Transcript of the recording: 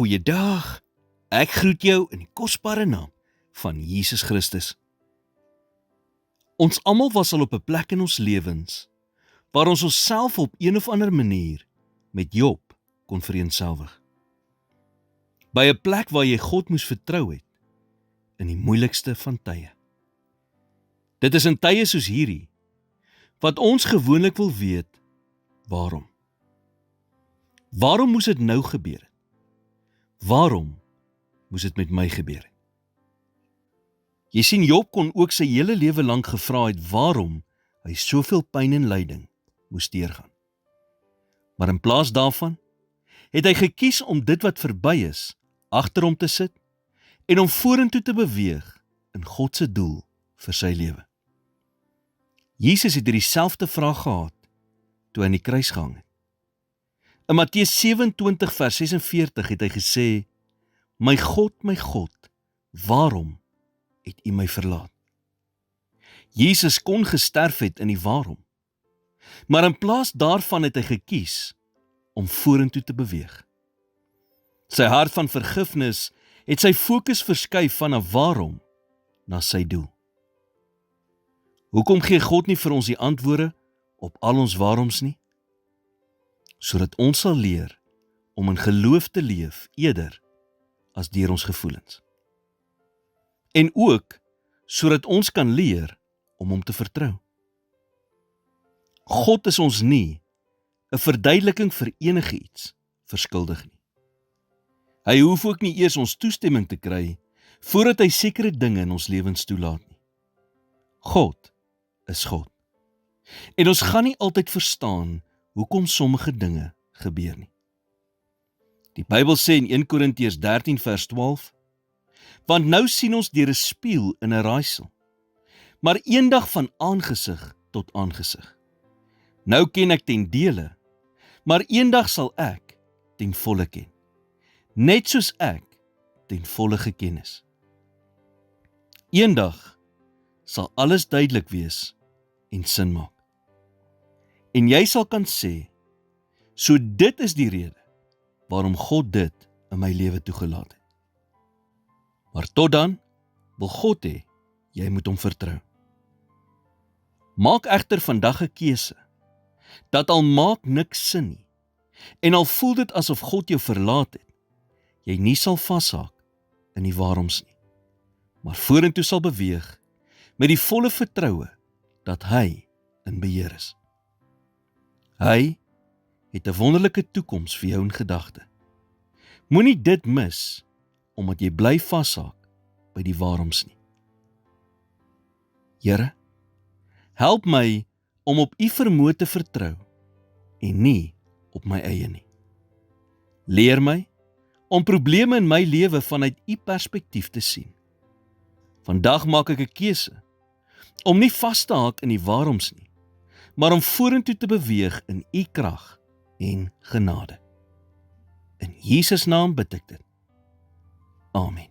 Goeiedag, ek groet jou in die kosbare naam van Jesus Christus. Ons almal was al op 'n plek in ons lewens, waar ons onsself op een of ander manier met Job kon vereenselwig. By 'n plek waar jy God moes vertrou het, in die moeilikste van tye. Dit is in tye soos hierdie, wat ons gewoonlik wil weet, waarom? Waarom moes dit nou gebeur het? Waarom moes dit met my gebeur het? Jy sien, Job kon ook sy hele lewe lank gevra het waarom hy soveel pyn en lyding moes deurgaan. Maar in plaas daarvan het hy gekies om dit wat verby is agter hom te sit en om vorentoe te beweeg in God se doel vir sy lewe. Jesus het dieselfde vraag gehad toe hy aan die kruis gehang het. In Matteus 27 vers 46 het hy gesê: my God, waarom het U my verlaat? Jesus kon gesterf het in die waarom, maar in plaas daarvan het hy gekies om vorentoe te beweeg. Sy hart van vergifnis het sy fokus verskuif van 'n waarom na sy doel. Hoekom gee God nie vir ons die antwoorde op al ons waaroms nie? Sodat ons sal leer om in geloof te leef eerder as deur ons gevoelens. En ook sodat ons kan leer om hom te vertrou. God is ons nie 'n verduideliking vir enige iets verskuldig nie. Hy hoef ook nie eers ons toestemming te kry voordat hy sekere dinge in ons lewens toelaat nie. God is God. En ons gaan nie altyd verstaan hoekom sommige dinge gebeur nie. Die Bybel sê in 1 Korintiërs 13 vers 12, want nou sien ons deur 'n spieël in 'n raaisel, maar eendag van aangesig tot aangesig. Nou ken ek ten dele, maar eendag sal ek ten volle ken, net soos ek ten volle geken is. Eendag sal alles duidelik wees en sin maak. En jy sal kan sê, so dit is die rede waarom God dit in my lewe toegelaat het. Maar tot dan wil God hê, jy moet hom vertrou. Maak egter vandag 'n keuse, dat al maak niks sin nie, en al voel dit asof God jou verlaat het, jy nie sal vashaak in die waaroms nie, maar vorentoe sal beweeg met die volle vertroue dat hy in beheer is. Hy het 'n wonderlike toekoms vir jou in gedagte. Moenie dit mis, omdat jy bly vashaak by die waaroms nie. Here, help my om op U vermoë te vertrou en nie op my eie nie. Leer my om probleme in my lewe vanuit U perspektief te sien. Vandag maak ek 'n keuse om nie vas te haak in die waaroms nie, maar om vorentoe te beweeg in U krag en genade. In Jesus naam bid ek dit. Amen.